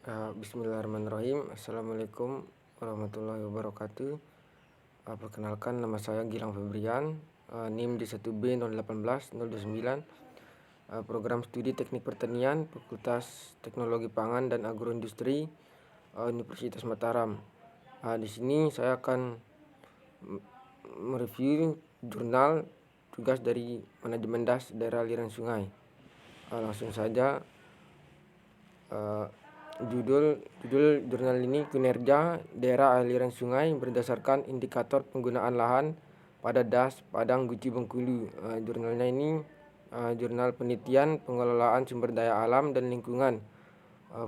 Bismillahirrahmanirrahim. Assalamualaikum warahmatullahi wabarakatuh. Perkenalkan, nama saya Gilang Febrian, NIM D1B 018 029, program studi Teknik Pertanian, Fakultas Teknologi Pangan dan Agroindustri, Universitas Mataram. Di sini saya akan mereview jurnal tugas dari manajemen DAS daerah aliran sungai. Langsung saja. Judul jurnal ini kinerja daerah aliran sungai berdasarkan indikator penggunaan lahan pada DAS Padang Guci Bengkulu. Jurnalnya ini jurnal penelitian pengelolaan sumber daya alam dan lingkungan,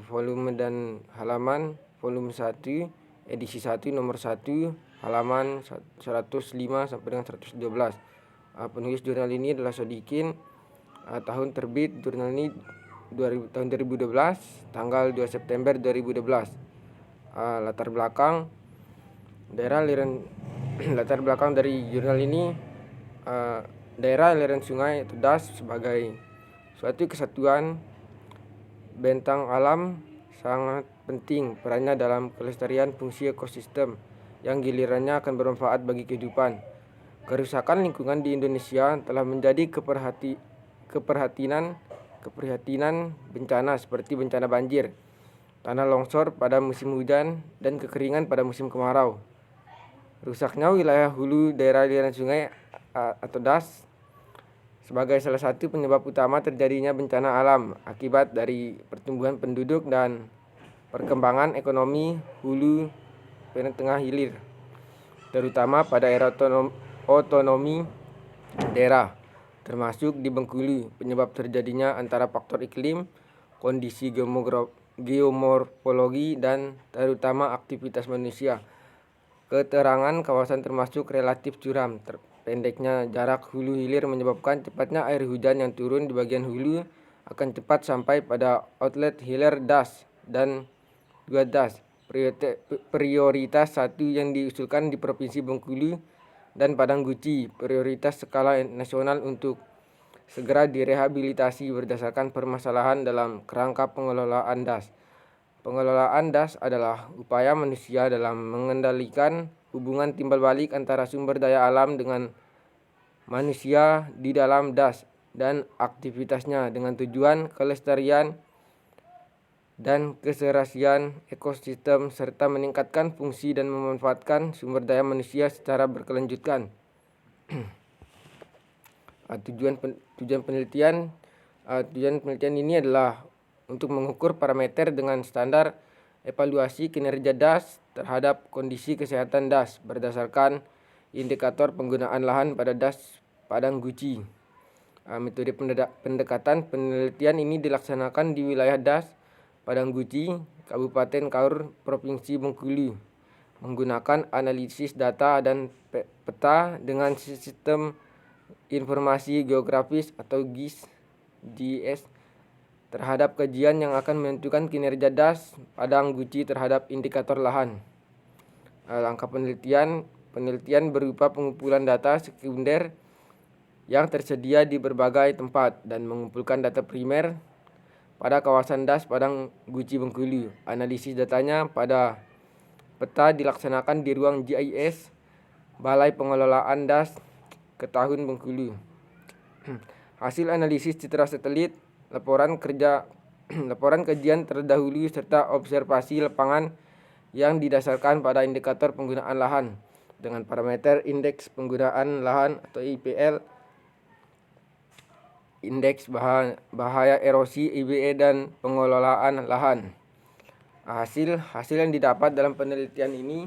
volume dan halaman volume 1 edisi 1 nomor 1 halaman 105 sampai dengan 112. Penulis jurnal ini adalah Sodikin. Tahun terbit jurnal ini tahun 2012, tanggal 2 September 2012. Latar belakang dari jurnal ini, daerah aliran sungai atau DAS sebagai suatu kesatuan bentang alam sangat penting perannya dalam kelestarian fungsi ekosistem yang gilirannya akan bermanfaat bagi kehidupan. Kerusakan lingkungan di Indonesia telah menjadi keprihatinan bencana seperti bencana banjir, tanah longsor pada musim hujan, dan kekeringan pada musim kemarau. Rusaknya wilayah hulu daerah aliran sungai atau DAS sebagai salah satu penyebab utama terjadinya bencana alam akibat dari pertumbuhan penduduk dan perkembangan ekonomi hulu tengah hilir, terutama pada era otonomi daerah, termasuk di Bengkulu. Penyebab terjadinya antara faktor iklim, kondisi geomorfologi, dan terutama aktivitas manusia. Keterangan kawasan termasuk relatif curam. Pendeknya jarak hulu hilir menyebabkan cepatnya air hujan yang turun di bagian hulu akan cepat sampai pada outlet hilir DAS dan 2 DAS. Prioritas 1 yang diusulkan di Provinsi Bengkulu dan Padang Guci, prioritas skala nasional untuk segera direhabilitasi berdasarkan permasalahan dalam kerangka pengelolaan DAS. Pengelolaan DAS adalah upaya manusia dalam mengendalikan hubungan timbal balik antara sumber daya alam dengan manusia di dalam DAS dan aktivitasnya dengan tujuan kelestarian dan keserasian ekosistem serta meningkatkan fungsi dan memanfaatkan sumber daya manusia secara berkelanjutan. Tujuan penelitian ini adalah untuk mengukur parameter dengan standar evaluasi kinerja DAS terhadap kondisi kesehatan DAS berdasarkan indikator penggunaan lahan pada DAS Padang Guci. Metode pendekatan penelitian ini dilaksanakan di wilayah DAS Padang Guci, Kabupaten Kaur, Provinsi Bengkulu, menggunakan analisis data dan peta dengan sistem informasi geografis atau GIS terhadap kajian yang akan menentukan kinerja DAS Padang Guci terhadap indikator lahan. Langkah penelitian berupa pengumpulan data sekunder yang tersedia di berbagai tempat dan mengumpulkan data primer pada kawasan DAS Padang Guci Bengkulu. Analisis datanya pada peta dilaksanakan di ruang GIS Balai Pengelolaan DAS Ketahun Bengkulu. Hasil analisis citra satelit, laporan kajian terdahulu serta observasi lapangan yang didasarkan pada indikator penggunaan lahan dengan parameter indeks penggunaan lahan atau IPL, indeks bahaya erosi IBE, dan pengelolaan lahan. Hasil yang didapat dalam penelitian ini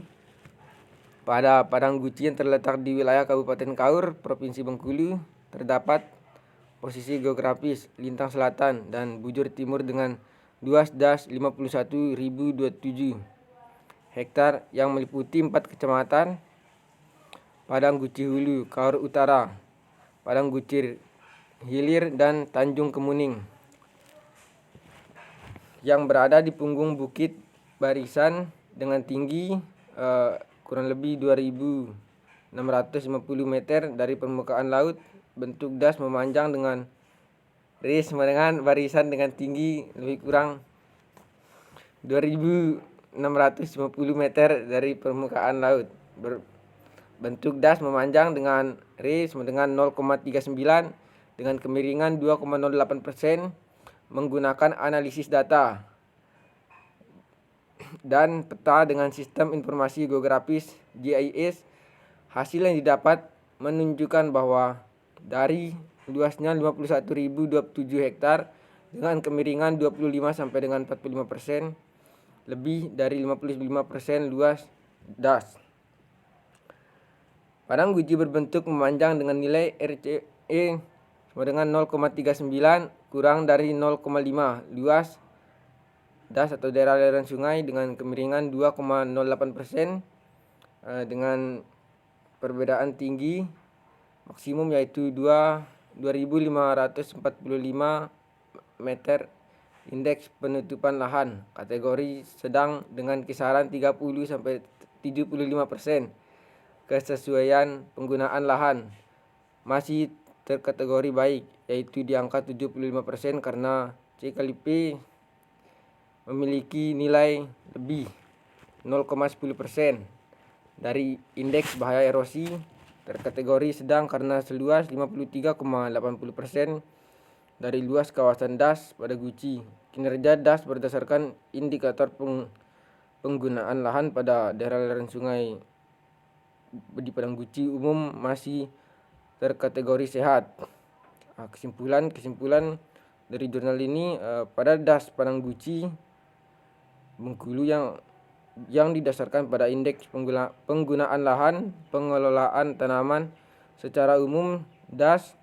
pada Padang Guci yang terletak di wilayah Kabupaten Kaur, Provinsi Bengkulu, terdapat posisi geografis lintang selatan dan bujur timur dengan luas DAS 51.027 hektar yang meliputi 4 kecamatan: Padang Guci Hulu, Kaur Utara, Padang Guci Hilir, dan Tanjung Kemuning, yang berada di punggung Bukit Barisan dengan tinggi kurang lebih 2.650 meter dari permukaan laut. Bentuk DAS memanjang dengan barisan dengan tinggi lebih kurang 2.650 meter dari permukaan laut. Bentuk das memanjang dengan R sama dengan 0,39 dengan kemiringan 2,08% menggunakan analisis data dan peta dengan sistem informasi geografis GIS. Hasil yang didapat menunjukkan bahwa dari luasnya 51.027 hektar dengan kemiringan 25 sampai dengan 45%, lebih dari 55% luas das. Padang guci berbentuk memanjang dengan nilai RCE sama dengan 0,39 kurang dari 0,5 luas das atau daerah aliran sungai dengan kemiringan 2,08% dengan perbedaan tinggi maksimum yaitu 2.545 meter. Indeks penutupan lahan kategori sedang dengan kisaran 30 sampai 75%. Kesesuaian penggunaan lahan masih terkategori baik, yaitu di angka 75% karena C kali P memiliki nilai lebih 0,10%. Dari indeks bahaya erosi terkategori sedang karena seluas 53,80% dari luas kawasan das pada guci. Kinerja das berdasarkan indikator penggunaan lahan pada daerah aliran sungai di Padang Guci umum masih terkategori sehat. Kesimpulan dari jurnal ini, pada das Padang Guci Bengkulu yang didasarkan pada indeks penggunaan lahan, pengelolaan tanaman secara umum, das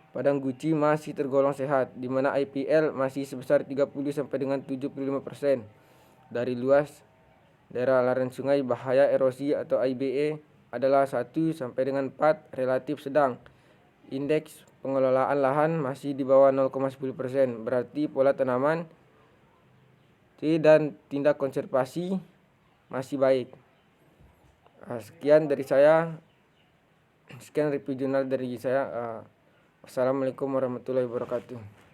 Padang Guci masih tergolong sehat, di mana IPL masih sebesar 30 sampai dengan 75% dari luas daerah aliran sungai. Bahaya erosi atau IBE adalah 1 sampai dengan 4, relatif sedang. Indeks pengelolaan lahan masih di bawah 0,10%, berarti pola tanaman C dan tindak konservasi masih baik. Sekian dari saya. Sekian review jurnal dari saya. Wassalamualaikum warahmatullahi wabarakatuh.